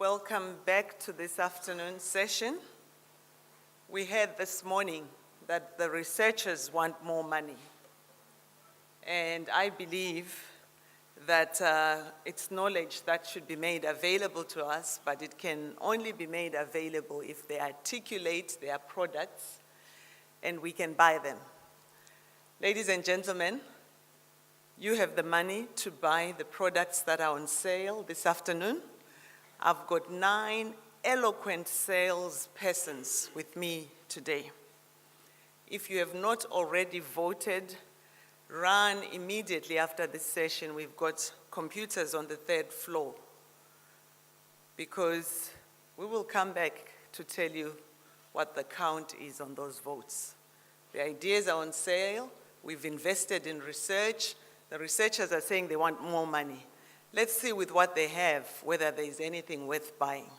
Welcome back to this afternoon session. We heard this morning that the researchers want more money. And I believe that it's knowledge that should be made available to us, but it can only be made available if they articulate their products and we can buy them. Ladies and gentlemen, you have the money to buy the products that are on sale this afternoon. I've got 9 eloquent salespersons with me today. If you have not already voted, run immediately after this session. We've got computers on the 3rd floor, because we will come back to tell you what the count is on those votes. The ideas are on sale. We've invested in research. The researchers are saying they want more money. Let's see with what they have, whether there's anything worth buying.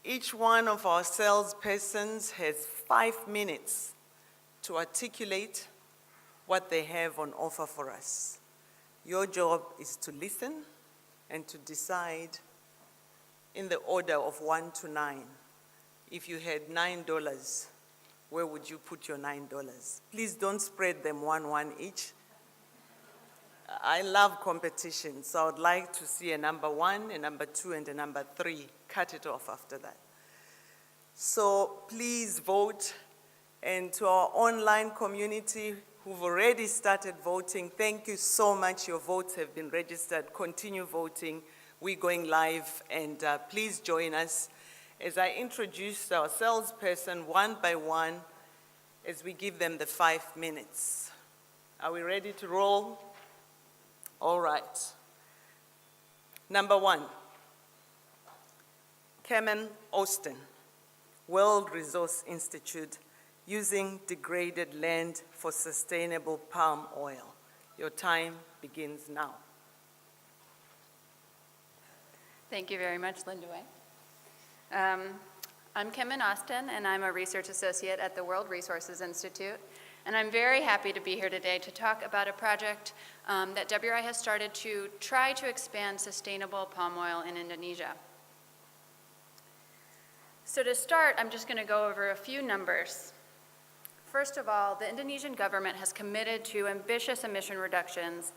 Each one of our salespersons has 5 minutes to articulate what they have on offer for us. Your job is to listen and to decide in the order of 1 to 9. If you had $9, where would you put your $9? Please don't spread them 1 each. I love competition, so I would like to see a number 1, a number 2, and a number 3. Cut it off after that. So please vote. And to our online community who've already started voting, thank you so much. Your votes have been registered. Continue voting. We're going live, and please join us as I introduce our salesperson one by one as we give them the 5 minutes. Are we ready to roll? All right. Number 1, Carmen Austin, World Resource Institute, using degraded land for sustainable palm oil. Your time begins now. Thank you very much, Linda Way. I'm Carmen Austin, and I'm a research associate at the World Resources Institute. And I'm very happy to be here today to talk about a project that WRI has started to try to expand sustainable palm oil in Indonesia. So to start, I'm just going to go over a few numbers. First of all, the Indonesian government has committed to ambitious emission reductions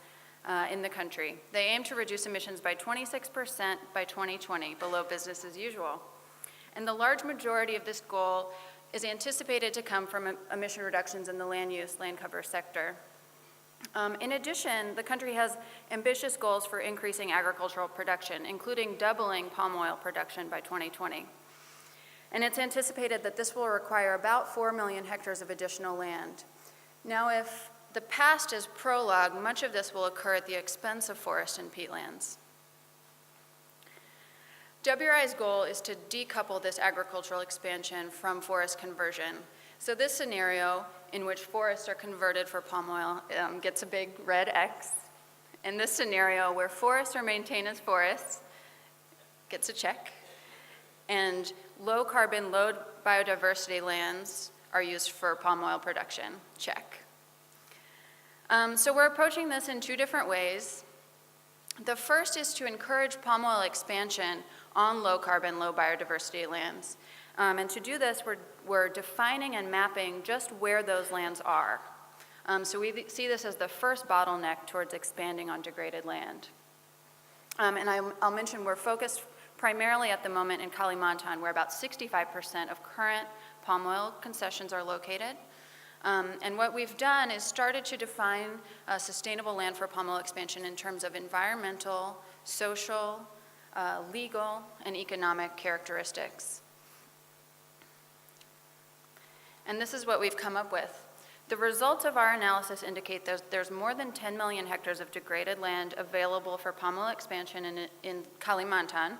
in the country. They aim to reduce emissions by 26% by 2020, below business as usual. And the large majority of this goal is anticipated to come from emission reductions in the land use, land cover sector. In addition, the country has ambitious goals for increasing agricultural production, including doubling palm oil production by 2020. And it's anticipated that this will require about 4 million hectares of additional land. Now, if the past is prologue, much of this will occur at the expense of forest and peatlands. WRI's goal is to decouple this agricultural expansion from forest conversion. So this scenario, in which forests are converted for palm oil, gets a big red X. And this scenario, where forests are maintained as forests, gets a check. And low carbon, low biodiversity lands are used for palm oil production, check. So we're approaching this in 2 different ways. The first is to encourage palm oil expansion on low carbon, low biodiversity lands. And to do this, we're defining and mapping just where those lands are. So we see this as the first bottleneck towards expanding on degraded land. And I'll mention we're focused primarily at the moment in Kalimantan, where about 65% of current palm oil concessions are located. And what we've done is started to define sustainable land for palm oil expansion in terms of environmental, social, legal, and economic characteristics. And this is what we've come up with. The results of our analysis indicate that there's more than 10 million hectares of degraded land available for palm oil expansion in Kalimantan.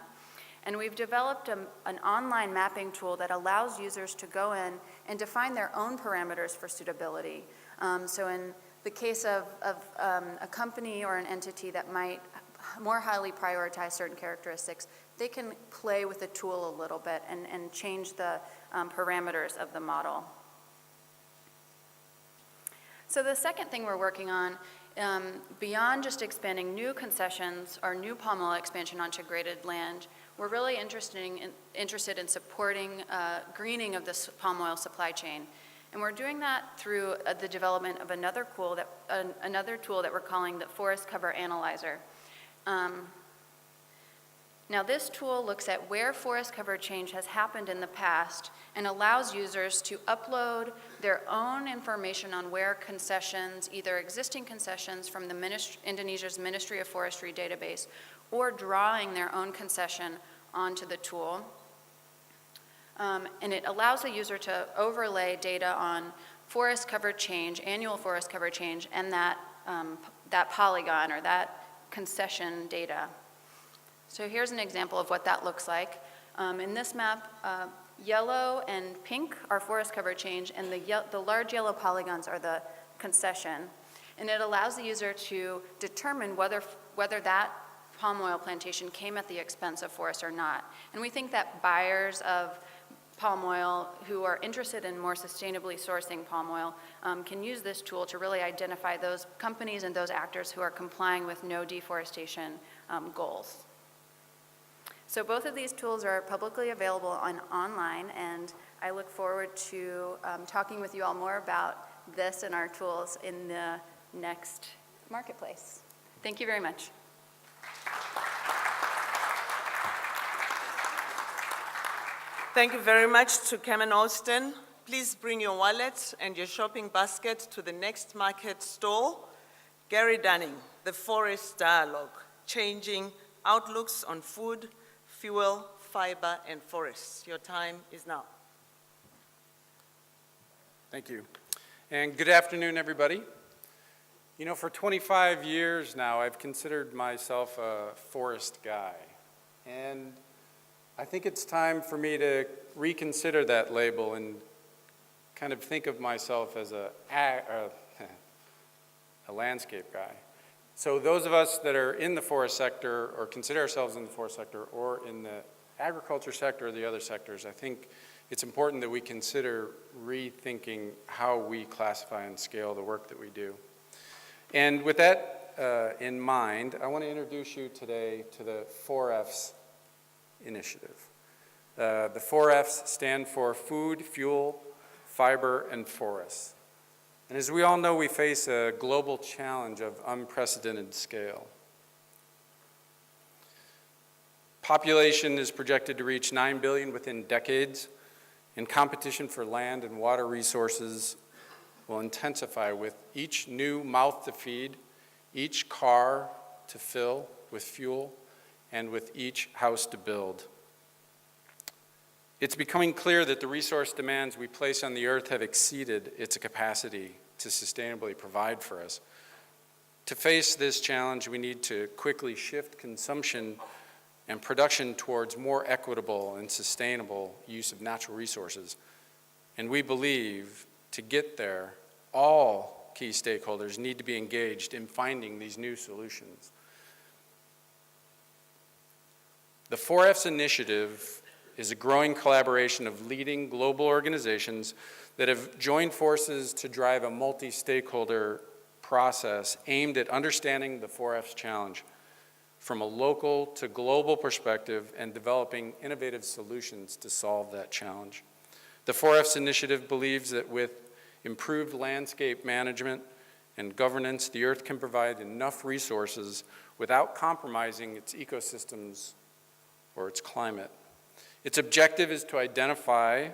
And we've developed an online mapping tool that allows users to go in and define their own parameters for suitability. So in the case of a company or an entity that might more highly prioritize certain characteristics, they can play with the tool a little bit and change the parameters of the model. So the second thing we're working on, beyond just expanding new concessions or new palm oil expansion onto degraded land, we're really interested in supporting greening of this palm oil supply chain. And we're doing that through the development of another tool that we're calling the Forest Cover Analyzer. Now this tool looks at where forest cover change has happened in the past and allows users to upload their own information on where concessions, either existing concessions from the Indonesia's Ministry of Forestry database, or drawing their own concession onto the tool. And it allows the user to overlay data on forest cover change, annual forest cover change, and that polygon or that concession data. So here's an example of what that looks like. In this map, yellow and pink are forest cover change, and the large yellow polygons are the concession. And it allows the user to determine whether that palm oil plantation came at the expense of forest or not. And we think that buyers of palm oil who are interested in more sustainably sourcing palm oil can use this tool to really identify those companies and those actors who are complying with no deforestation goals. So both of these tools are publicly available online, and I look forward to talking with you all more about this and our tools in the next marketplace. Thank you very much. Thank you very much to Cameron Austin. Please bring your wallet and your shopping basket to the next market stall. Gary Dunning, The Forest Dialogue, Changing Outlooks on Food, Fuel, Fiber, and Forests. Your time is now. Thank you. And good afternoon, everybody. You know, for 25 years now, I've considered myself a forest guy. And I think it's time for me to reconsider that label and kind of think of myself as a landscape guy. So those of us that are in the forest sector or consider ourselves in the forest sector or in the agriculture sector or the other sectors, I think it's important that we consider rethinking how we classify and scale the work that we do. And with that in mind, I want to introduce you today to the 4Fs initiative. The 4Fs stand for food, fuel, fiber, and forests. And as we all know, we face a global challenge of unprecedented scale. Population is projected to reach 9 billion within decades, and competition for land and water resources will intensify with each new mouth to feed, each car to fill with fuel, and with each house to build. It's becoming clear that the resource demands we place on the earth have exceeded its capacity to sustainably provide for us. To face this challenge, we need to quickly shift consumption and production towards more equitable and sustainable use of natural resources. And we believe to get there, all key stakeholders need to be engaged in finding these new solutions. The 4Fs initiative is a growing collaboration of leading global organizations that have joined forces to drive a multi-stakeholder process aimed at understanding the 4Fs challenge from a local to global perspective and developing innovative solutions to solve that challenge. The 4Fs initiative believes that with improved landscape management and governance, the earth can provide enough resources without compromising its ecosystems or its climate. Its objective is to identify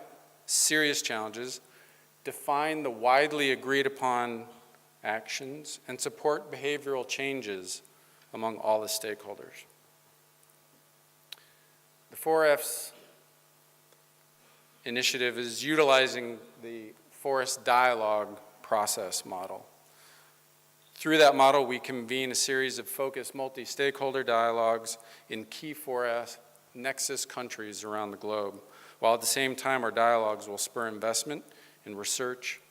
serious challenges, define the widely agreed upon actions, and support behavioral changes among all the stakeholders. The 4Fs initiative is utilizing the forest dialogue process model. Through that model, we convene a series of focused multi-stakeholder dialogues in key 4F nexus countries around the globe, while at the same time our dialogues will spur investment in research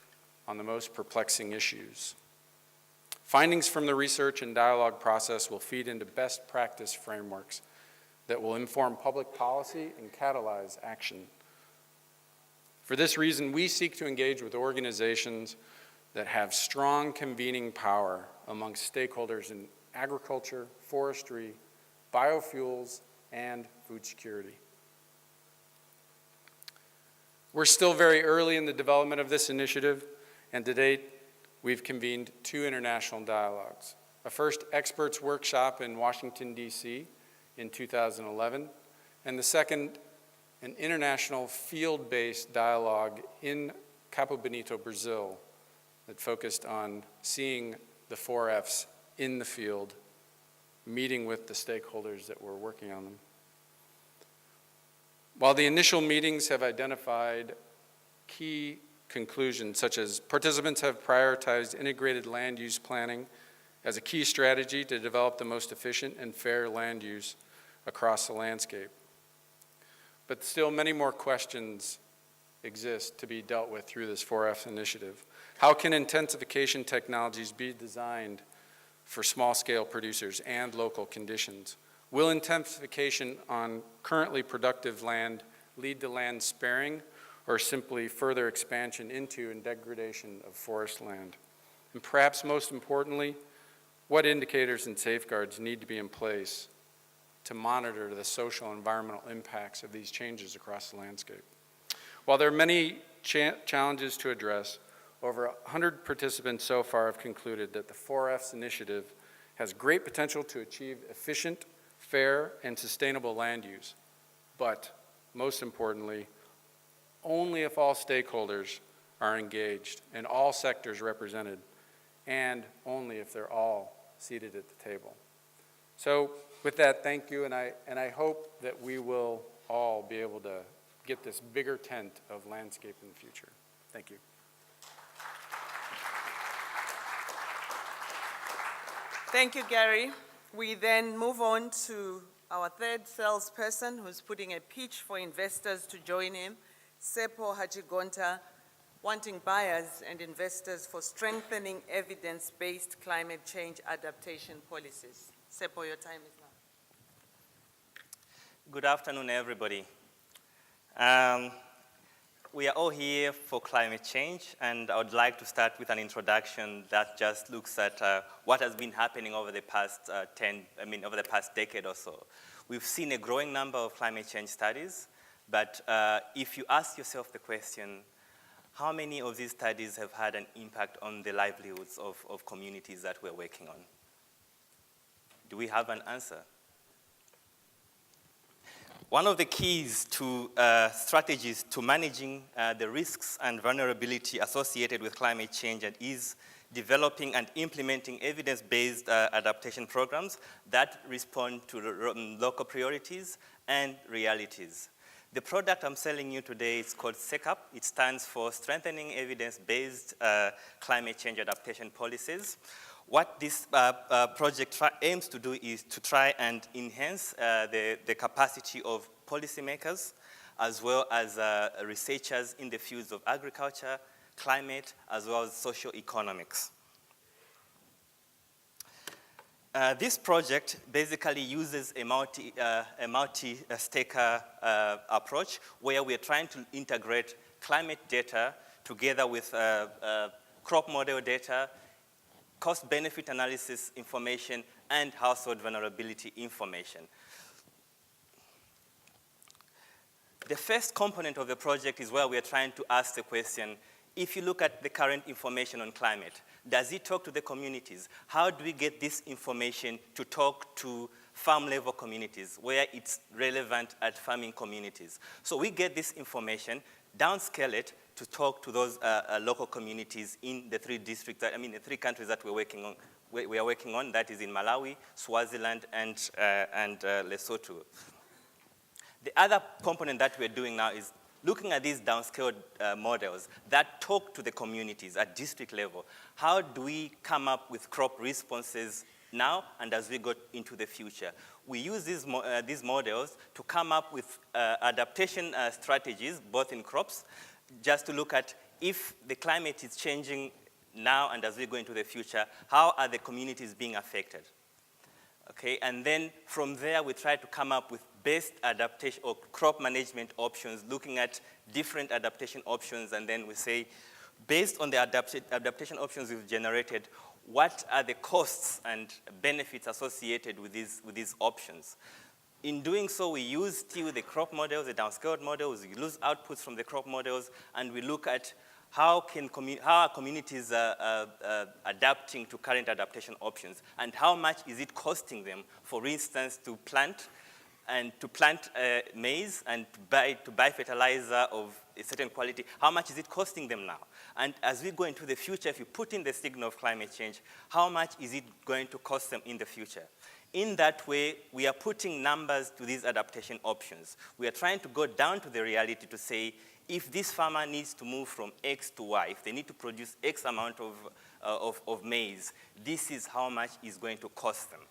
on the most perplexing issues. Findings from the research and dialogue process will feed into best practice frameworks that will inform public policy and catalyze action. For this reason, we seek to engage with organizations that have strong convening power amongst stakeholders in agriculture, forestry, biofuels, and food security. We're still very early in the development of this initiative, and to date, we've convened 2 international dialogues. A first experts workshop in Washington, D.C. in 2011, and the second, an international field-based dialogue in Cabo Bonito, Brazil, that focused on seeing the 4Fs in the field, meeting with the stakeholders that were working on them. While the initial meetings have identified key conclusions, such as participants have prioritized integrated land use planning as a key strategy to develop the most efficient and fair land use across the landscape. But still many more questions exist to be dealt with through this 4F initiative. How can intensification technologies be designed for small-scale producers and local conditions? Will intensification on currently productive land lead to land sparing or simply further expansion into and degradation of forest land? And perhaps most importantly, what indicators and safeguards need to be in place to monitor the social and environmental impacts of these changes across the landscape? While there are many challenges to address, over 100 participants so far have concluded that the 4Fs initiative has great potential to achieve efficient, fair, and sustainable land use, but most importantly, only if all stakeholders are engaged and all sectors represented, and only if they're all seated at the table. So with that, thank you, and I hope that we will all be able to get this bigger tent of landscape in the future. Thank you. Thank you, Gary. We then move on to our third salesperson who's putting a pitch for investors to join him, Sepo Hachigonta, wanting buyers and investors for strengthening evidence-based climate change adaptation policies. Sepo, your time is now. Good afternoon, everybody. We are all here for climate change, and I would like to start with an introduction that just looks at what has been happening over the past over the past decade or so. We've seen a growing number of climate change studies, but if you ask yourself the question, how many of these studies have had an impact on the livelihoods of communities that we're working on? Do we have an answer? One of the keys to strategies to managing the risks and vulnerability associated with climate change is developing and implementing evidence-based adaptation programs that respond to local priorities and realities. The product I'm selling you today is called SecUp. It stands for Strengthening Evidence-Based Climate Change Adaptation Policies. What this project aims to do is to try and enhance the capacity of policymakers as well as researchers in the fields of agriculture, climate, as well as social economics. This project basically uses a multi-staker approach where we're trying to integrate climate data together with crop model data, cost-benefit analysis information, and household vulnerability information. The first component of the project is where we are trying to ask the question, if you look at the current information on climate, does it talk to the communities? How do we get this information to talk to farm-level communities where it's relevant at farming communities? So we get this information, downscale it to talk to those local communities in the three districts, the three countries that we're working on. We are working on, that is in Malawi, Swaziland, and Lesotho. The other component that we're doing now is looking at these downscaled models that talk to the communities at district level. How do we come up with crop responses now and as we go into the future? We use these models to come up with adaptation strategies, both in crops, just to look at if the climate is changing now and as we go into the future, how are the communities being affected? Okay, and then from there we try to come up with best adaptation or crop management options, looking at different adaptation options, and then we say, based on the adaptation options we've generated, what are the costs and benefits associated with these options? In doing so, we use still the crop models, the downscaled models, we use outputs from the crop models, and we look at how are communities adapting to current adaptation options, and how much is it costing them, for instance, to plant maize and to buy fertilizer of a certain quality. How much is it costing them now? And as we go into the future, if you put in the signal of climate change, how much is it going to cost them in the future? In that way, we are putting numbers to these adaptation options. We are trying to go down to the reality to say, if this farmer needs to move from X to Y, if they need to produce X amount of maize, this is how much it's going to cost them.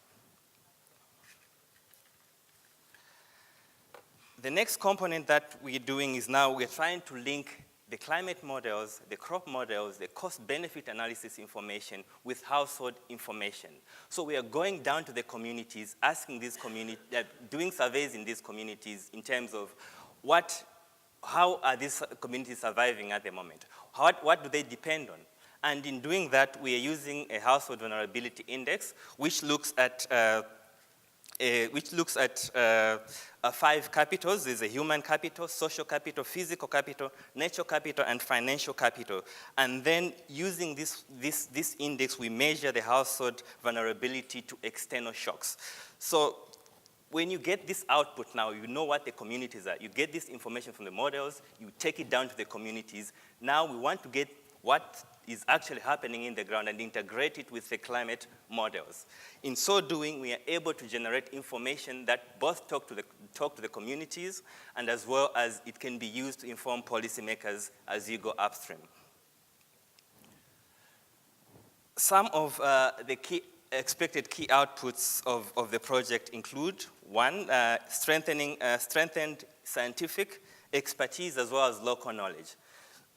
The next component that we're doing is now we're trying to link the climate models, the crop models, the cost-benefit analysis information with household information. So we are going down to the communities, asking these communities, doing surveys in these communities in terms of how are these communities surviving at the moment? What do they depend on? And in doing that, we are using a household vulnerability index, which looks at 5 capitals. There's a human capital, social capital, physical capital, natural capital, and financial capital. And then using this index, we measure the household vulnerability to external shocks. So when you get this output now, you know what the communities are. You get this information from the models, you take it down to the communities. Now we want to get what is actually happening in the ground and integrate it with the climate models. In so doing, we are able to generate information that both talk to the communities, and as well as it can be used to inform policymakers as you go upstream. Some of the expected key outputs of the project include, one, strengthened scientific expertise as well as local knowledge.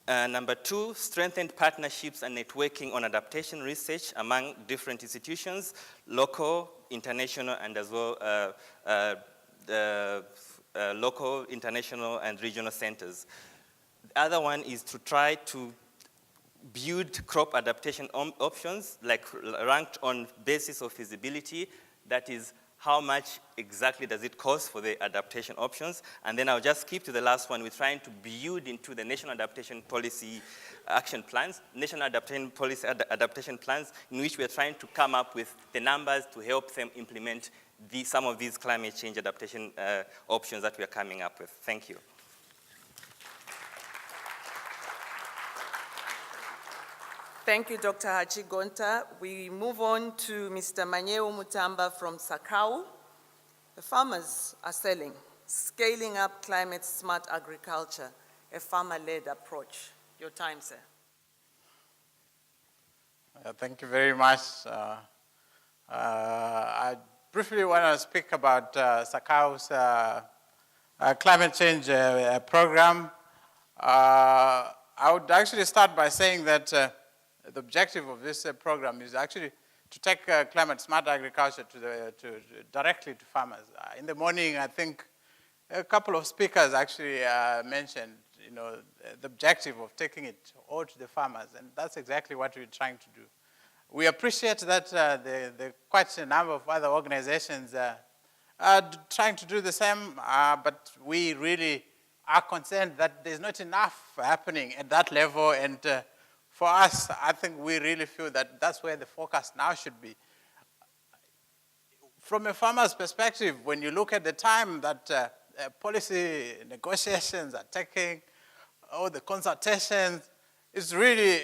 Number 2, strengthened partnerships and networking on adaptation research among different institutions, local, international, and as well local, international, and regional centers. The other one is to try to build crop adaptation options, like ranked on basis of feasibility, that is, how much exactly does it cost for the adaptation options? And then I'll just skip to the last one. We're trying to build into the National Adaptation Policy Action Plans, National Adaptation Policy Adaptation Plans, in which we're trying to come up with the numbers to help them implement some of these climate change adaptation options that we are coming up with. Thank you. Thank you, Dr. Hachigonta. We move on to Mr. Manyeo Mutamba from SAKU. The farmers are selling, scaling up climate-smart agriculture, a farmer-led approach. Your time, sir. Thank you very much. I briefly want to speak about SAKU's climate change program. I would actually start by saying that the objective of this program is actually to take climate-smart agriculture directly to farmers. In the morning, I think a couple of speakers actually mentioned, the objective of taking it all to the farmers, and that's exactly what we're trying to do. We appreciate that there are quite a number of other organizations are trying to do the same, but we really are concerned that there's not enough happening at that level, and for us, I think we really feel that that's where the focus now should be. From a farmer's perspective, when you look at the time that policy negotiations are taking, all the consultations, it's really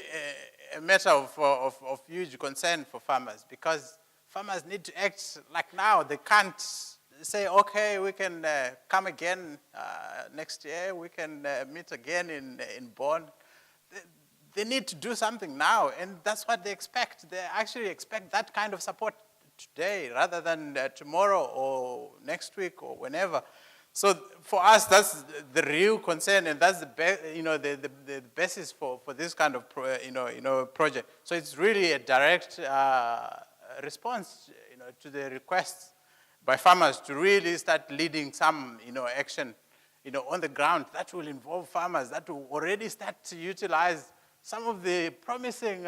a matter of huge concern for farmers, because farmers need to act like now. They can't say, okay, we can come again next year, we can meet again in Bonn. They need to do something now, and that's what they expect. They actually expect that kind of support today rather than tomorrow or next week or whenever. So for us, that's the real concern, and that's the basis for this kind of project. So it's really a direct response to the requests by farmers to really start leading some action on the ground that will involve farmers, that will already start to utilize some of the promising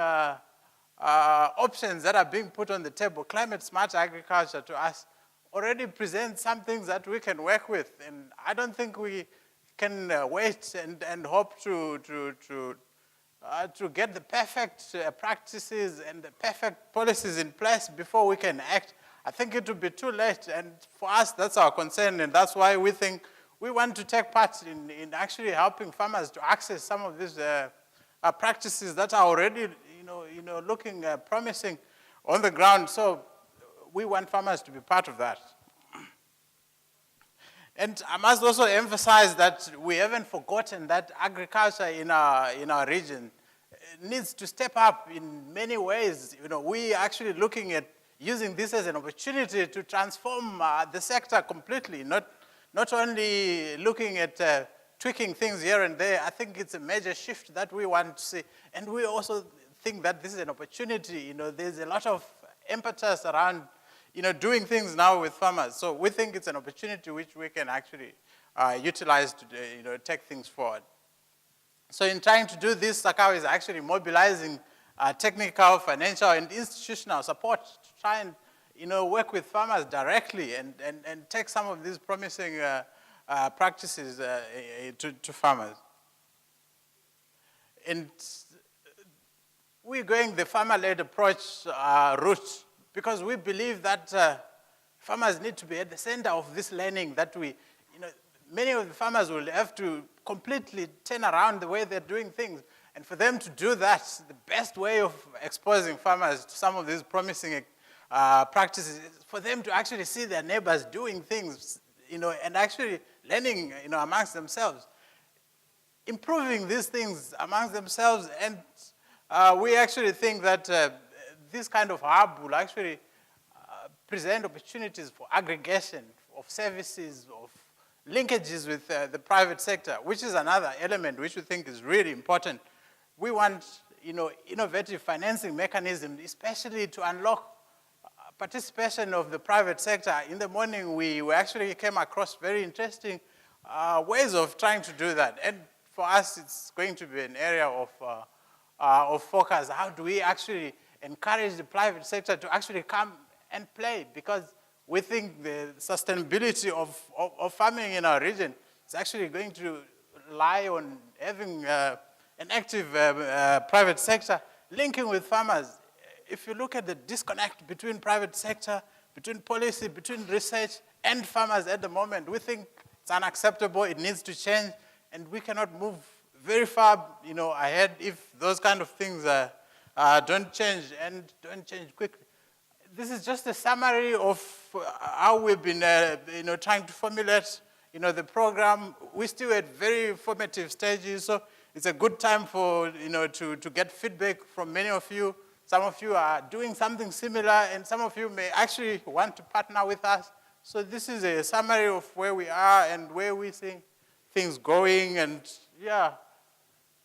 options that are being put on the table. Climate-smart agriculture to us already present some things that we can work with. And I don't think we can wait and hope to get the perfect practices and the perfect policies in place before we can act. I think it would be too late, and for us, that's our concern, and that's why we think we want to take part in actually helping farmers to access some of these practices that are already, looking promising on the ground. So we want farmers to be part of that. And I must also emphasize that we haven't forgotten that agriculture in our region needs to step up in many ways. We are actually looking at using this as an opportunity to transform the sector completely, not only looking at tweaking things here and there. I think it's a major shift that we want to see. And we also think that this is an opportunity. There's a lot of impetus around doing things now with farmers. So we think it's an opportunity which we can actually utilize to take things forward. So in trying to do this, SAKU is actually mobilizing technical, financial, and institutional support to try and work with farmers directly and take some of these promising practices to farmers. And we're going the farmer-led approach route because we believe that farmers need to be at the center of this learning that many of the farmers will have to completely turn around the way they're doing things. And for them to do that, the best way of exposing farmers to some of these promising practices is for them to actually see their neighbors doing things, and actually learning, amongst themselves, improving these things amongst themselves. And we actually think that this kind of hub will actually present opportunities for aggregation of services, of linkages with the private sector, which is another element which we think is really important. We want, innovative financing mechanisms, especially to unlock participation of the private sector. In the morning, we actually came across very interesting ways of trying to do that. And for us, it's going to be an area of focus. How do we actually encourage the private sector to actually come and play? Because we think the sustainability of farming in our region is actually going to rely on having an active private sector linking with farmers. If you look at the disconnect between private sector, between policy, between research and farmers at the moment, we think it's unacceptable, it needs to change, and we cannot move very far ahead if those kind of things don't change and don't change quickly. This is just a summary of how we've been trying to formulate the program. We're still at very formative stages, so it's a good time for to get feedback from many of you. Some of you are doing something similar, and some of you may actually want to partner with us. So this is a summary of where we are and where we see things going, and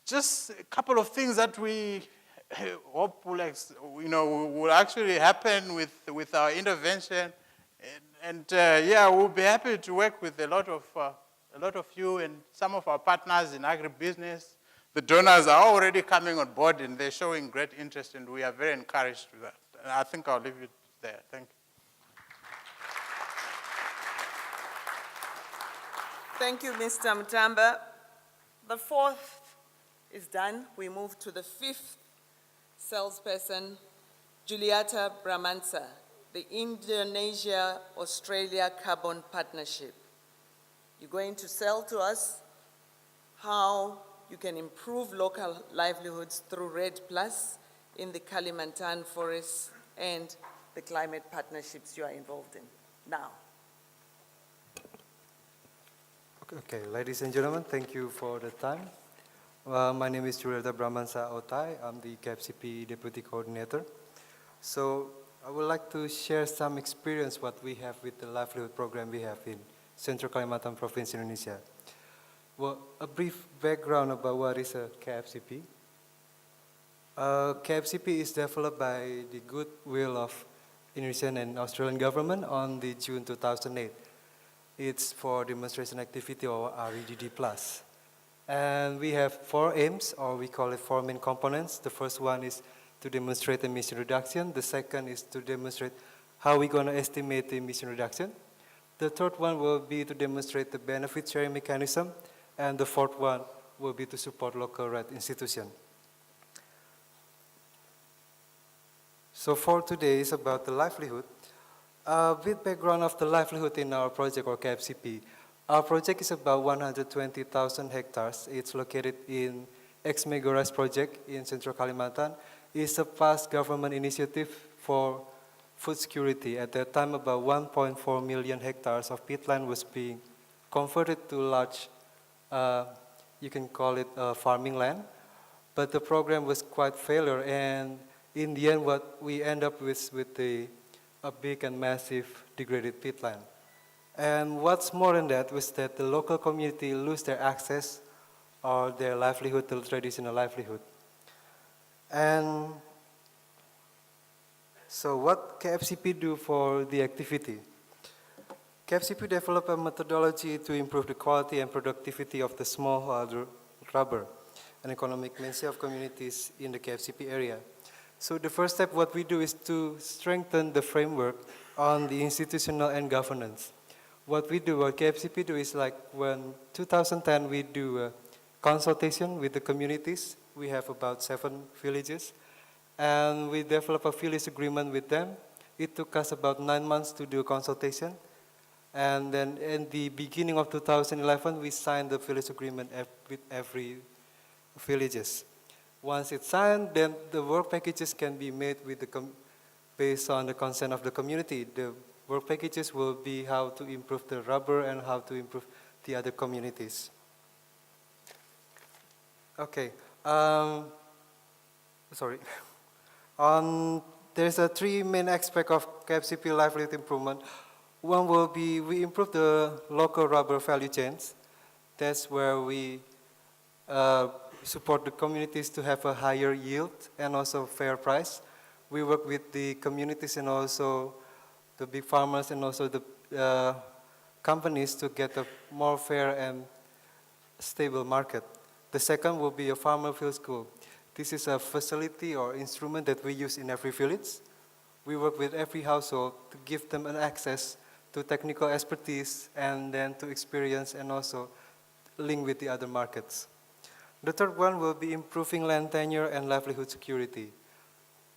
just a couple of things that we hope will actually happen with our intervention, and we'll be happy to work with a lot of you and some of our partners in agribusiness. The donors are already coming on board, and they're showing great interest, and we are very encouraged with that. And I think I'll leave it there. Thank you. Thank you, Mr. Mtamba. The fourth is done. We move to the fifth salesperson, Julieta Bramansa, the Indonesia-Australia Carbon Partnership. You're going to sell to us how you can improve local livelihoods through RED Plus in the Kalimantan forests and the climate partnerships you are involved in. Now. Okay, ladies and gentlemen, thank you for the time. My name is Julieta Bramansa Otai. I'm the KFCP Deputy Coordinator. So I would like to share some experience what we have with the livelihood program we have in Central Kalimantan Province, Indonesia. Well, a brief background about what is a KFCP. KFCP is developed by the goodwill of Indonesian and Australian government on the June 2008. It's for demonstration activity or REDD+. And we have 4 aims, or we call it 4 main components. The first one is to demonstrate emission reduction. The second is to demonstrate how we're going to estimate the emission reduction. The third one will be to demonstrate the benefit sharing mechanism, and the fourth one will be to support local RED institution. So for today is about the livelihood. With background of the livelihood in our project, or KFCP, our project is about 120,000 hectares. It's located in Ex-Megoras project in Central Kalimantan. It's a past government initiative for food security. At that time, about 1.4 million hectares of peatland was being converted to large, you can call it farming land. But the program was quite failure, and in the end, what we end up with a big and massive degraded peatland. And what's more than that was that the local community lose their access or their livelihood, the traditional livelihood. And so what KFCP do for the activity? KFCP developed a methodology to improve the quality and productivity of the smallholder rubber and economic mainstay of communities in the KFCP area. So the first step, what we do is to strengthen the framework on the institutional and governance. What KFCP do is like when 2010 we do a consultation with the communities. We have about 7 villages, and we develop a village agreement with them. It took us about 9 months to do a consultation. And then in the beginning of 2011, we signed the village agreement with every villages. Once it's signed, then the work packages can be made with based on the consent of the community. The work packages will be how to improve the rubber and how to improve the other communities. Okay, sorry. There's 3 main aspects of KFCP livelihood improvement. One will be we improve the local rubber value chains. That's where we support the communities to have a higher yield and also fair price. We work with the communities and also the big farmers and also the companies to get a more fair and stable market. The second will be a farmer field school. This is a facility or instrument that we use in every village. We work with every household to give them an access to technical expertise and then to experience and also link with the other markets. The third one will be improving land tenure and livelihood security.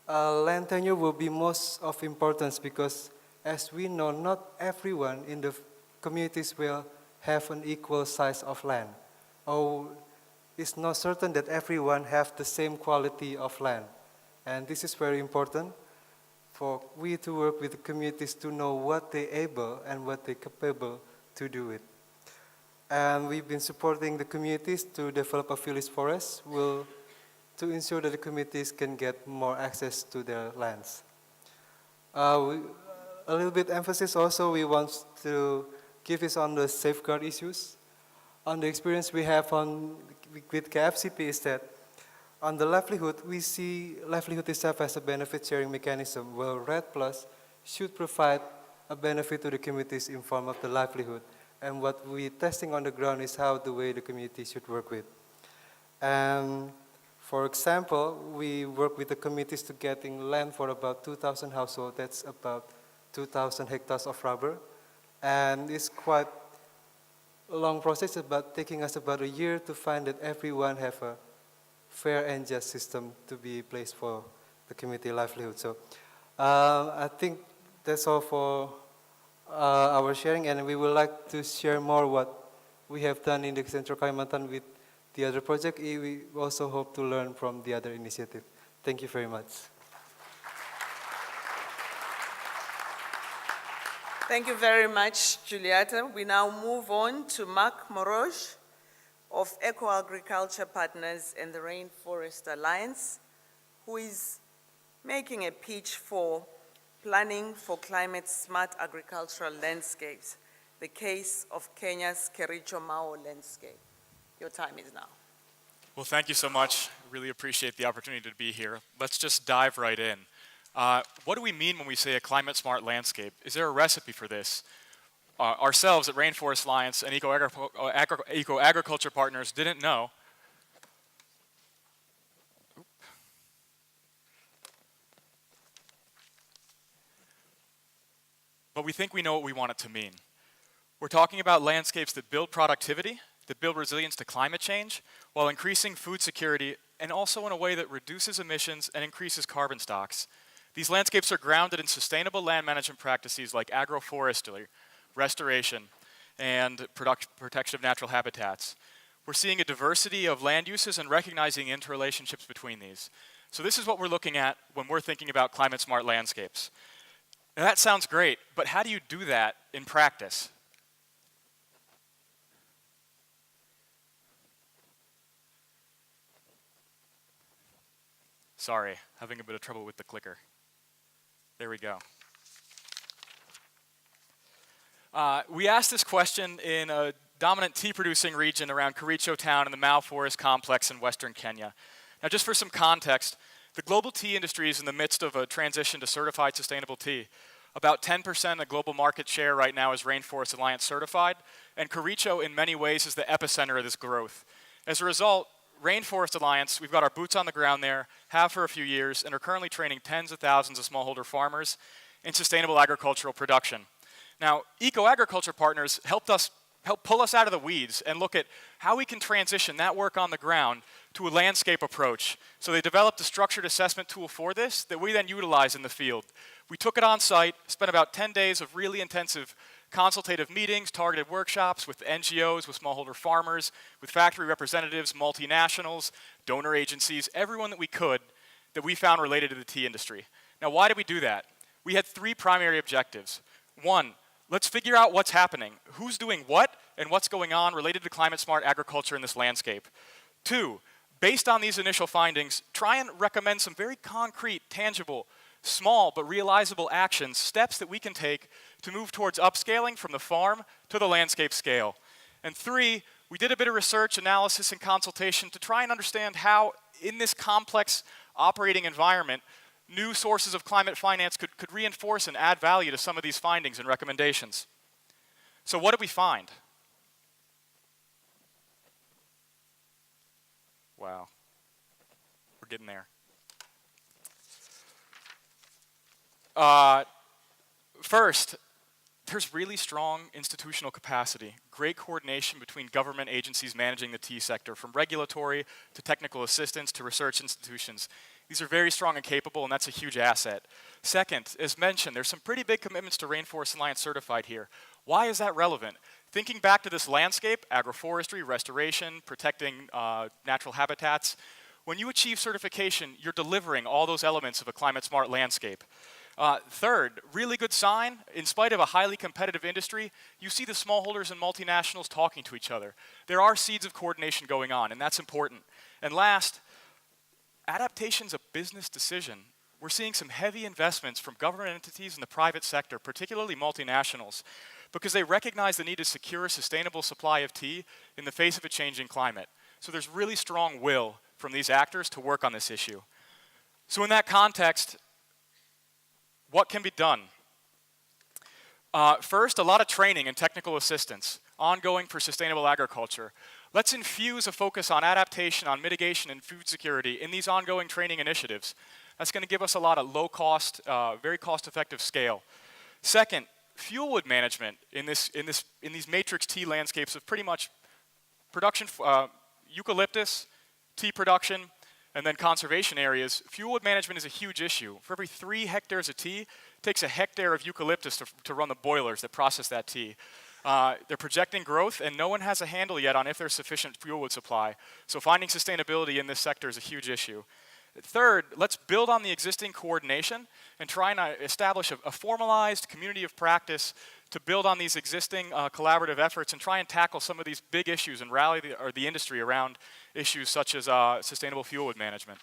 Land tenure will be most of importance because, as we know, not everyone in the communities will have an equal size of land. Or it's not certain that everyone have the same quality of land. And this is very important for we to work with the communities to know what they're able and what they're capable to do with. And we've been supporting the communities to develop a village forest to ensure that the communities can get more access to their lands. A little bit emphasis also we want to give is on the safeguard issues. On the experience we have with KFCP is that on the livelihood, we see livelihood itself as a benefit sharing mechanism where RED Plus should provide a benefit to the communities in form of the livelihood. And what we're testing on the ground is how the way the community should work with. And for example, we work with the communities to getting land for about 2,000 households. That's about 2,000 hectares of rubber. And it's quite a long process, taking us about a year to find that everyone have a fair and just system to be placed for the community livelihood. So I think that's all for our sharing, and we would like to share more what we have done in the Central Kalimantan with the other project. We also hope to learn from the other initiative. Thank you very much. Thank you very much, Julieta. We now move on to Mark Moroj of Eco-Agriculture Partners and the Rainforest Alliance, who is making a pitch for planning for climate-smart agricultural landscapes, the case of Kenya's Kericho Mao landscape. Your time is now. Well, thank you so much. Really appreciate the opportunity to be here. Let's just dive right in. What do we mean when we say a climate-smart landscape? Is there a recipe for this? Ourselves at Rainforest Alliance and Eco-Agriculture Partners didn't know. but we think we know what we want it to mean. We're talking about landscapes that build productivity, that build resilience to climate change, while increasing food security, and also in a way that reduces emissions and increases carbon stocks. These landscapes are grounded in sustainable land management practices like agroforestry, restoration, and protection of natural habitats. We're seeing a diversity of land uses and recognizing interrelationships between these. So this is what we're looking at when we're thinking about climate-smart landscapes. Now that sounds great, but how do you do that in practice? Sorry, having a bit of trouble with the clicker. There we go. We asked this question in a dominant tea-producing region around Kericho town in the Mau Forest Complex in western Kenya. Now, just for some context, the global tea industry is in the midst of a transition to certified sustainable tea. About 10% of global market share right now is Rainforest Alliance certified, and Kericho in many ways is the epicenter of this growth. As a result, Rainforest Alliance, we've got our boots on the ground there, have for a few years, and are currently training tens of thousands of smallholder farmers in sustainable agricultural production. Now, eco-agriculture partners help pull us out of the weeds and look at how we can transition that work on the ground to a landscape approach. So they developed a structured assessment tool for this that we then utilize in the field. We took it on site, spent about 10 days of really intensive consultative meetings, targeted workshops with NGOs, with smallholder farmers, with factory representatives, multinationals, donor agencies, everyone that we could that we found related to the tea industry. Now, why did we do that? We had three primary objectives. One, let's figure out what's happening, who's doing what, and what's going on related to climate-smart agriculture in this landscape. Two, based on these initial findings, try and recommend some very concrete, tangible, small but realizable actions, steps that we can take to move towards upscaling from the farm to the landscape scale. And three, we did a bit of research, analysis, and consultation to try and understand how, in this complex operating environment, new sources of climate finance could reinforce and add value to some of these findings and recommendations. So what did we find? Wow, we're getting there. First, there's really strong institutional capacity, great coordination between government agencies managing the tea sector, from regulatory to technical assistance to research institutions. These are very strong and capable, and that's a huge asset. Second, as mentioned, there's some pretty big commitments to Rainforest Alliance certified here. Why is that relevant? Thinking back to this landscape, agroforestry, restoration, protecting natural habitats, when you achieve certification, you're delivering all those elements of a climate-smart landscape. Third, really good sign, in spite of a highly competitive industry, you see the smallholders and multinationals talking to each other. There are seeds of coordination going on, and that's important. And last, adaptation's a business decision. We're seeing some heavy investments from government entities in the private sector, particularly multinationals, because they recognize the need to secure a sustainable supply of tea in the face of a changing climate. So there's really strong will from these actors to work on this issue. So in that context, what can be done? First, a lot of training and technical assistance, ongoing for sustainable agriculture. Let's infuse a focus on adaptation, on mitigation, and food security in these ongoing training initiatives. That's going to give us a lot of low-cost, very cost-effective scale. Second, fuelwood management in these matrix tea landscapes of pretty much production, eucalyptus, tea production, and then conservation areas. Fuelwood management is a huge issue. For every 3 hectares of tea, it takes a hectare of eucalyptus to run the boilers that process that tea. They're projecting growth, and no one has a handle yet on if there's sufficient fuelwood supply. So finding sustainability in this sector is a huge issue. Third, let's build on the existing coordination and try and establish a formalized community of practice to build on these existing collaborative efforts and try and tackle some of these big issues and rally the industry around issues such as sustainable fuelwood management.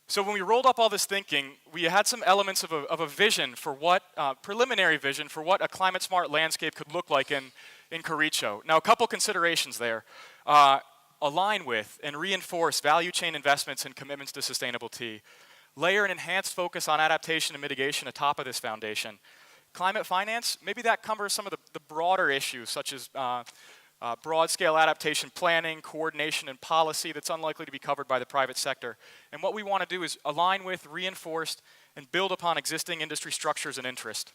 So when we rolled up all this thinking, we had some elements of a vision for what, preliminary vision for what a climate-smart landscape could look like in Kericho. Now, a couple considerations there. Align with and reinforce value chain investments and commitments to sustainable tea. Layer an enhanced focus on adaptation and mitigation atop of this foundation. Climate finance, maybe that covers some of the broader issues such as broad-scale adaptation planning, coordination, and policy that's unlikely to be covered by the private sector. And what we want to do is align with, reinforce, and build upon existing industry structures and interest.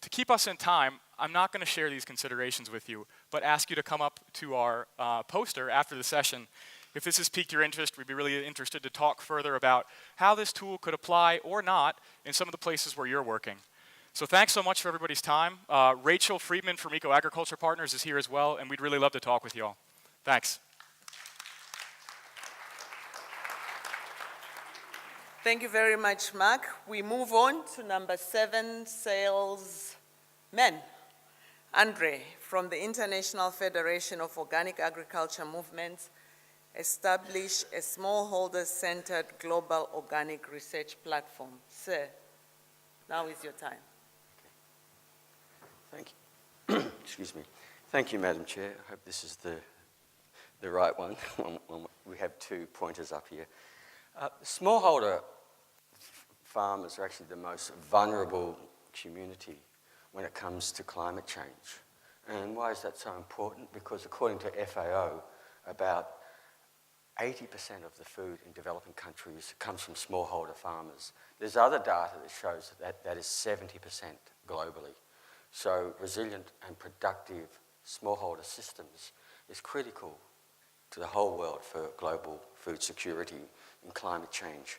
To keep us in time, I'm not going to share these considerations with you, but ask you to come up to our poster after the session. If this has piqued your interest, we'd be really interested to talk further about how this tool could apply or not in some of the places where you're working. So thanks so much for everybody's time. Rachel Friedman from Eco Agriculture Partners is here as well, and we'd really love to talk with you all. Thanks. Thank you very much, Mark. We move on to number 7, salesmen. Andre, from the International Federation of Organic Agriculture Movements, establish a smallholder-centered global organic research platform. Sir, now is your time. Thank you. Excuse me. Thank you, Madam Chair. I hope this is the right one. We have 2 pointers up here. Smallholder farmers are actually the most vulnerable community when it comes to climate change. And why is that so important? Because according to FAO, about 80% of the food in developing countries comes from smallholder farmers. There's other data that shows that is 70% globally. So resilient and productive smallholder systems is critical to the whole world for global food security and climate change.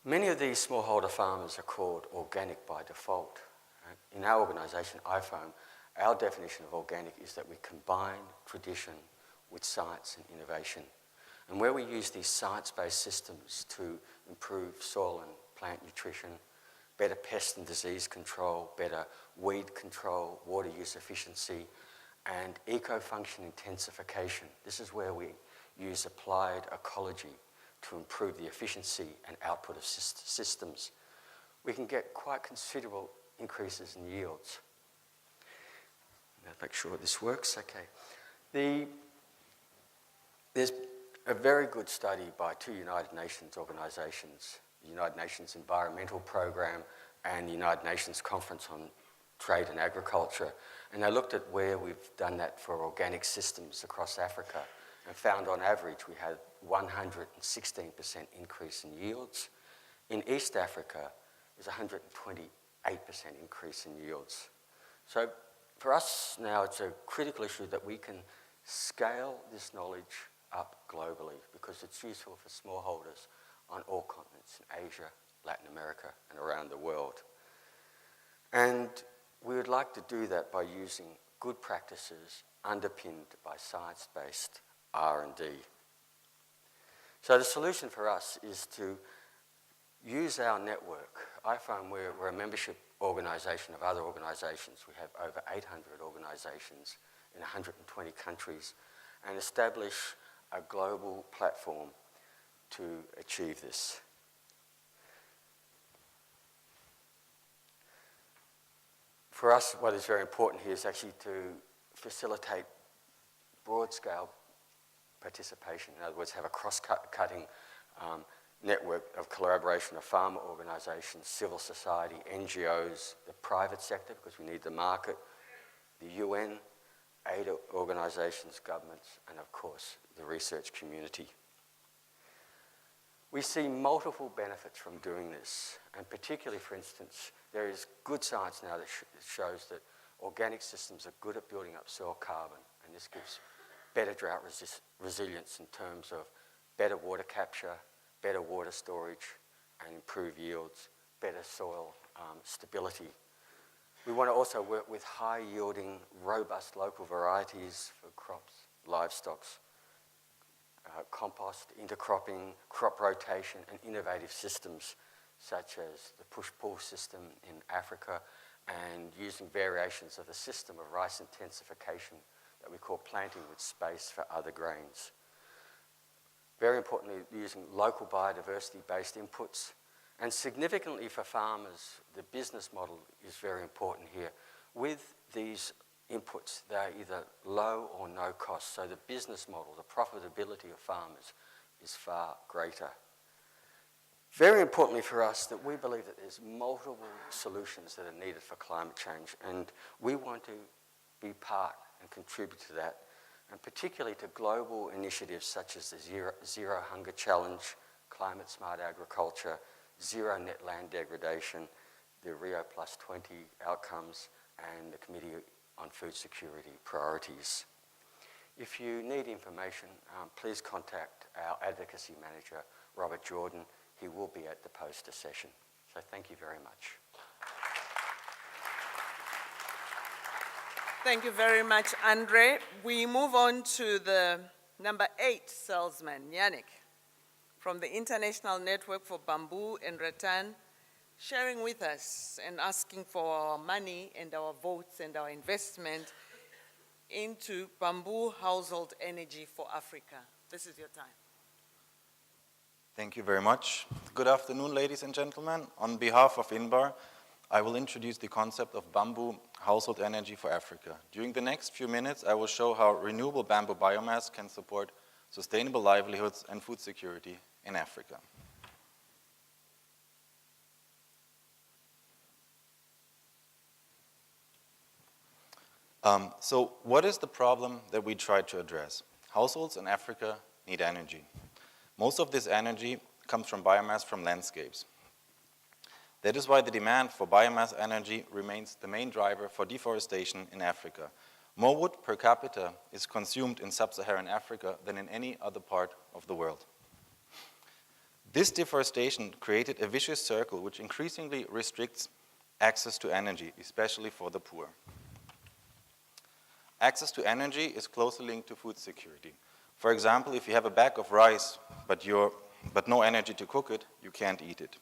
Many of these smallholder farmers are called organic by default. In our organisation, IFOAM, our definition of organic is that we combine tradition with science and innovation. And where we use these science-based systems to improve soil and plant nutrition, better pest and disease control, better weed control, water use efficiency, and eco-function intensification. This is where we use applied ecology to improve the efficiency and output of systems. We can get quite considerable increases in yields. Now, make sure this works. Okay. There's a very good study by 2 United Nations organisations, the United Nations Environmental Programme and the United Nations Conference on Trade and Agriculture, and they looked at where we've done that for organic systems across Africa and found on average we had 116% increase in yields. In East Africa, there's 128% increase in yields. So for us now, it's a critical issue that we can scale this knowledge up globally because it's useful for smallholders on all continents in Asia, Latin America, and around the world. And we would like to do that by using good practices underpinned by science-based R&D. So the solution for us is to use our network. IFOAM, we're a membership organisation of other organisations. We have over 800 organisations in 120 countries and establish a global platform to achieve this. For us, what is very important here is actually to facilitate broad-scale participation. In other words, have a cross-cutting network of collaboration of farmer organisations, civil society, NGOs, the private sector, because we need the market, the UN, aid organisations, governments, and of course, the research community. We see multiple benefits from doing this, and particularly, for instance, there is good science now that shows that organic systems are good at building up soil carbon, and this gives better drought resilience in terms of better water capture, better water storage, and improved yields, better soil stability. We want to also work with high-yielding, robust local varieties for crops, livestock, compost, intercropping, crop rotation, and innovative systems such as the push-pull system in Africa and using variations of the system of rice intensification that we call planting with space for other grains. Very importantly, using local biodiversity-based inputs. And significantly for farmers, the business model is very important here. With these inputs, they're either low or no cost. So the business model, the profitability of farmers is far greater. Very importantly for us that we believe that there's multiple solutions that are needed for climate change, and we want to be part and contribute to that, and particularly to global initiatives such as the Zero Hunger Challenge, climate smart agriculture, zero net land degradation, the Rio +20 outcomes, and the Committee on Food Security priorities. If you need information, please contact our advocacy manager, Robert Jordan. He will be at the poster session. So thank you very much. Thank you very much, Andre. We move on to the number 8 salesman, Yannick, from the International Network for Bamboo and Rattan, sharing with us and asking for our money and our votes and our investment into bamboo household energy for Africa. This is your time. Thank you very much. Good afternoon, ladies and gentlemen. On behalf of INBAR, I will introduce the concept of bamboo household energy for Africa. During the next few minutes, I will show how renewable bamboo biomass can support sustainable livelihoods and food security in Africa. So what is the problem that we try to address? Households in Africa need energy. Most of this energy comes from biomass from landscapes. That is why the demand for biomass energy remains the main driver for deforestation in Africa. More wood per capita is consumed in sub-Saharan Africa than in any other part of the world. This deforestation created a vicious circle which increasingly restricts access to energy, especially for the poor. Access to energy is closely linked to food security. For example, if you have a bag of rice, but no energy to cook it, you can't eat it.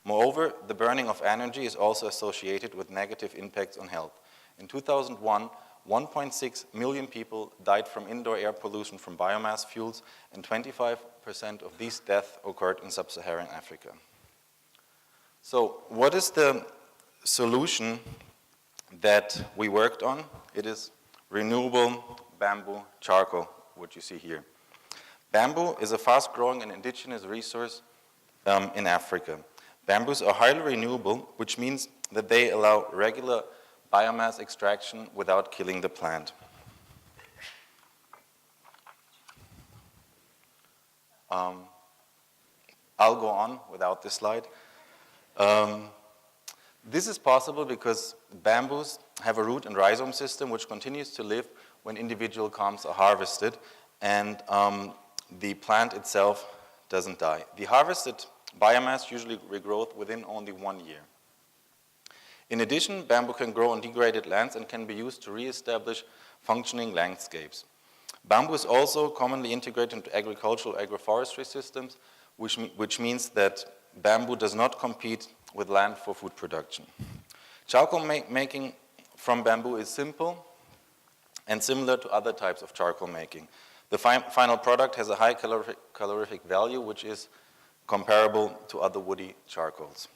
Moreover, the burning of energy is also associated with negative impacts on health. In 2001, 1.6 million people died from indoor air pollution from biomass fuels, and 25% of these deaths occurred in sub-Saharan Africa. So what is the solution that we worked on? It is renewable bamboo charcoal, what you see here. Bamboo is a fast-growing and indigenous resource in Africa. Bamboos are highly renewable, which means that they allow regular biomass extraction without killing the plant. I'll go on without this slide. This is possible because bamboos have a root and rhizome system which continues to live when individual culms are harvested, and the plant itself doesn't die. The harvested biomass usually regrows within only 1 year. In addition, bamboo can grow on degraded lands and can be used to re-establish functioning landscapes. Bamboo is also commonly integrated into agricultural agroforestry systems, which means that bamboo does not compete with land for food production. Charcoal making from bamboo is simple and similar to other types of charcoal making. The final product has a high calorific value, which is comparable to other woody charcoals.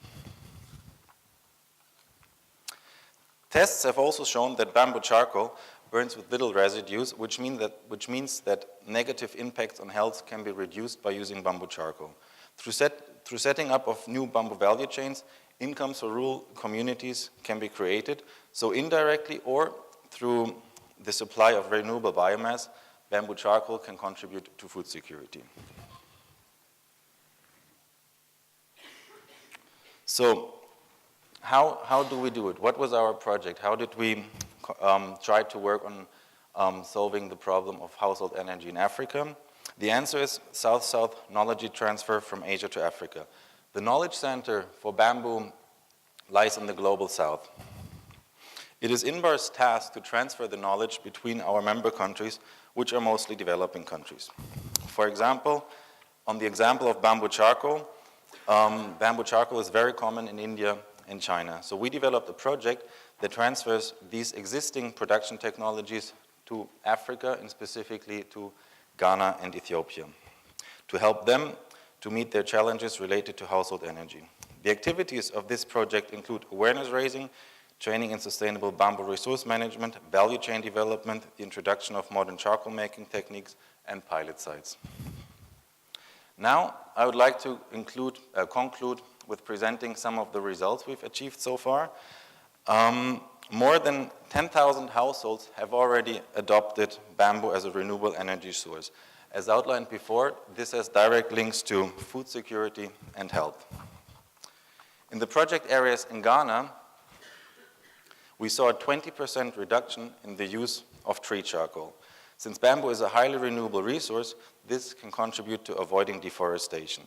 Tests have also shown that bamboo charcoal burns with little residues, which means that negative impacts on health can be reduced by using bamboo charcoal. Through setting up of new bamboo value chains, incomes for rural communities can be created. So indirectly or through the supply of renewable biomass, bamboo charcoal can contribute to food security. So how do we do it? What was our project? How did we try to work on solving the problem of household energy in Africa? The answer is South-South knowledge transfer from Asia to Africa. The knowledge center for bamboo lies in the global south. It is INBAR's task to transfer the knowledge between our member countries, which are mostly developing countries. For example, on the example of bamboo charcoal is very common in India and China. So we developed a project that transfers these existing production technologies to Africa and specifically to Ghana and Ethiopia to help them to meet their challenges related to household energy. The activities of this project include awareness raising, training in sustainable bamboo resource management, value chain development, the introduction of modern charcoal making techniques, and pilot sites. Now, I would like to conclude with presenting some of the results we've achieved so far. More than 10,000 households have already adopted bamboo as a renewable energy source. As outlined before, this has direct links to food security and health. In the project areas in Ghana, we saw a 20% reduction in the use of tree charcoal. Since bamboo is a highly renewable resource, this can contribute to avoiding deforestation.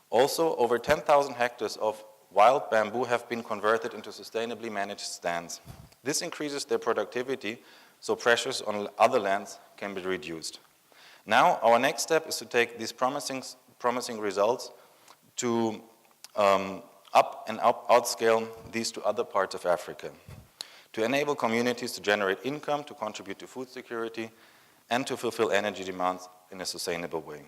Also, over 10,000 hectares of wild bamboo have been converted into sustainably managed stands. This increases their productivity, so pressures on other lands can be reduced. Now, our next step is to take these promising results to outscale these to other parts of Africa, to enable communities to generate income, to contribute to food security, and to fulfill energy demands in a sustainable way.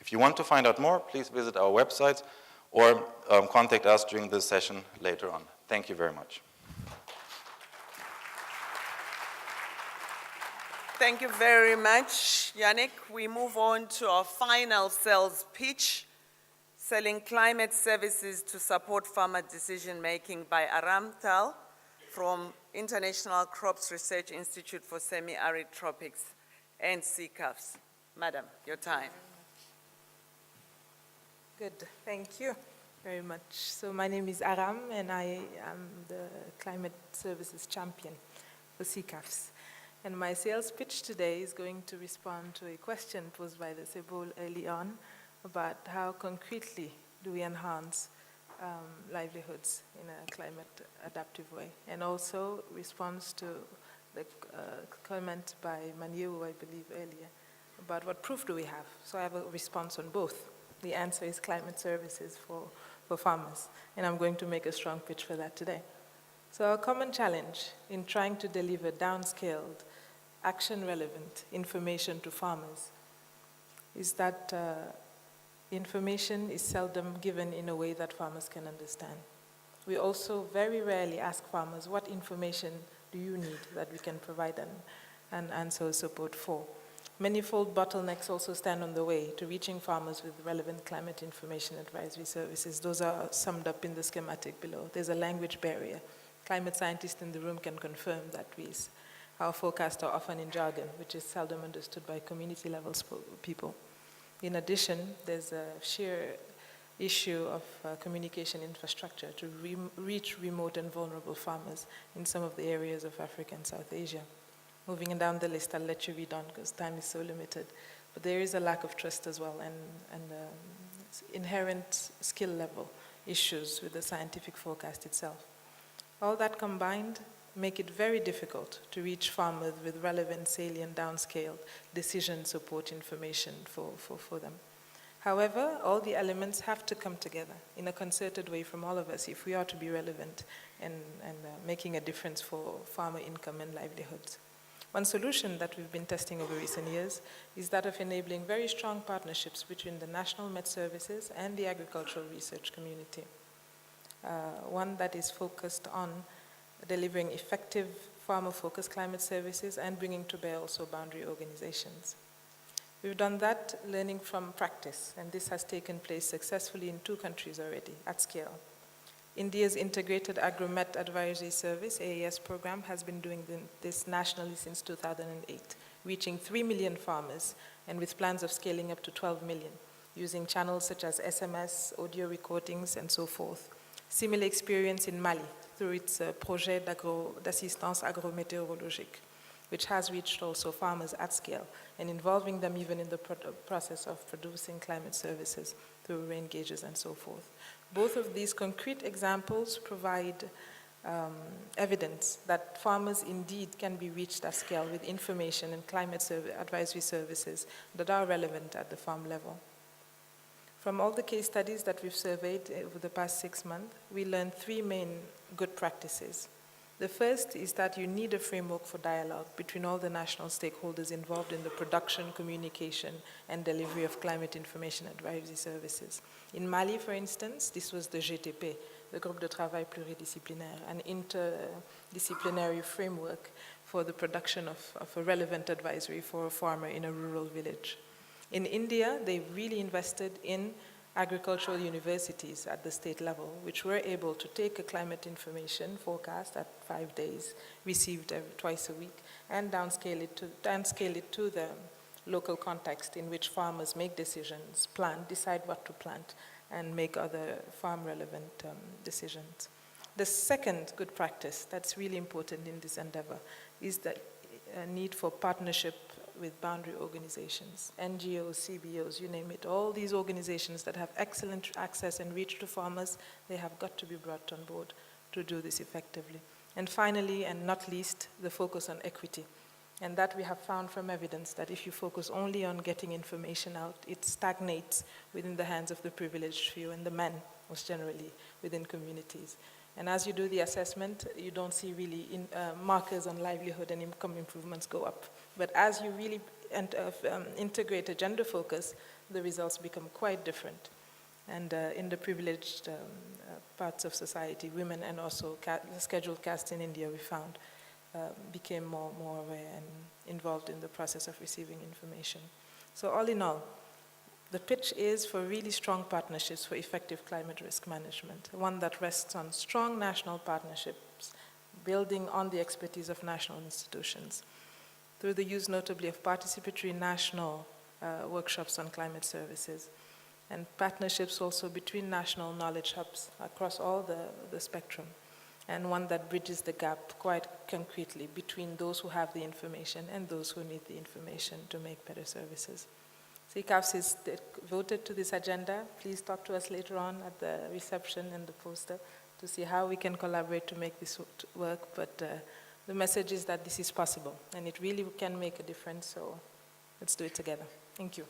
If you want to find out more, please visit our website or contact us during this session later on. Thank you very much. Thank you very much, Yannick. We move on to our final sales pitch, selling climate services to support farmer decision-making by Aram Tal from International Crops Research Institute for Semi-Arid Tropics and SecUp. Madam, your time. Good, thank you very much. So my name is Aram, and I am the Climate Services Champion for SecUp. And my sales pitch today is going to respond to a question posed by the Sebol early on about how concretely do we enhance livelihoods in a climate adaptive way, and also responds to the comment by Maniu, I believe, earlier, about what proof do we have. So I have a response on both. The answer is climate services for farmers, and I'm going to make a strong pitch for that today. So a common challenge in trying to deliver downscaled, action-relevant information to farmers is that information is seldom given in a way that farmers can understand. We also very rarely ask farmers, what information do you need that we can provide and answer support for? Manifold bottlenecks also stand on the way to reaching farmers with relevant climate information advisory services. Those are summed up in the schematic below. There's a language barrier. Climate scientists in the room can confirm that our forecasts are often in jargon, which is seldom understood by community level people. In addition, there's a sheer issue of communication infrastructure to reach remote and vulnerable farmers in some of the areas of Africa and South Asia. Moving down the list, I'll let you read on because time is so limited. But there is a lack of trust as well and inherent skill level issues with the scientific forecast itself. All that combined make it very difficult to reach farmers with relevant, salient, downscaled decision support information for them. However, all the elements have to come together in a concerted way from all of us if we are to be relevant and making a difference for farmer income and livelihoods. One solution that we've been testing over recent years is that of enabling very strong partnerships between the national Met services and the agricultural research community. One that is focused on delivering effective farmer-focused climate services and bringing to bear also boundary organizations. We've done that learning from practice, and this has taken place successfully in 2 countries already at scale. India's Integrated Agro-Met Advisory Service, AAS program, has been doing this nationally since 2008, reaching 3 million farmers and with plans of scaling up to 12 million, using channels such as SMS, audio recordings, and so forth. Similar experience in Mali through its projet d'assistance agrométéorologique, which has reached also farmers at scale and involving them even in the process of producing climate services through rain gauges and so forth. Both of these concrete examples provide evidence that farmers indeed can be reached at scale with information and climate advisory services that are relevant at the farm level. From all the case studies that we've surveyed over the past 6 months, we learned 3 main good practices. The first is that you need a framework for dialogue between all the national stakeholders involved in the production, communication, and delivery of climate information advisory services. In Mali, for instance, this was the GTP, the Groupe de Travail Pluridisciplinaire, an interdisciplinary framework for the production of a relevant advisory for a farmer in a rural village. In India, they really invested in agricultural universities at the state level, which were able to take a climate information forecast at 5 days, received twice a week, and downscale it to the local context in which farmers make decisions, decide what to plant, and make other farm-relevant decisions. The second good practice that's really important in this endeavor is the need for partnership with boundary organizations, NGOs, CBOs, you name it. All these organizations that have excellent access and reach to farmers, they have got to be brought on board to do this effectively. And finally, and not least, the focus on equity. And that we have found from evidence that if you focus only on getting information out, it stagnates within the hands of the privileged few and the men, most generally, within communities. And as you do the assessment, you don't see really markers on livelihood and income improvements go up. But as you really integrate a gender focus, the results become quite different. And in the privileged parts of society, women and also the scheduled caste in India, we found, became more aware and involved in the process of receiving information. So all in all, the pitch is for really strong partnerships for effective climate risk management, one that rests on strong national partnerships, building on the expertise of national institutions, through the use notably of participatory national workshops on climate services, and partnerships also between national knowledge hubs across all the spectrum, and one that bridges the gap quite concretely between those who have the information and those who need the information to make better services. SecUp is voted to this agenda. Please talk to us later on at the reception and the poster to see how we can collaborate to make this work. But the message is that this is possible, and it really can make a difference, so let's do it together. Thank you.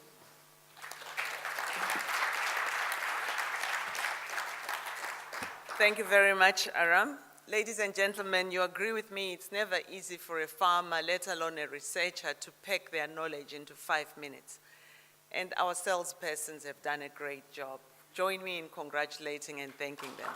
Thank you very much, Aram. Ladies and gentlemen, you agree with me, it's never easy for a farmer, let alone a researcher, to pack their knowledge into 5 minutes. And our salespersons have done a great job. Join me in congratulating and thanking them.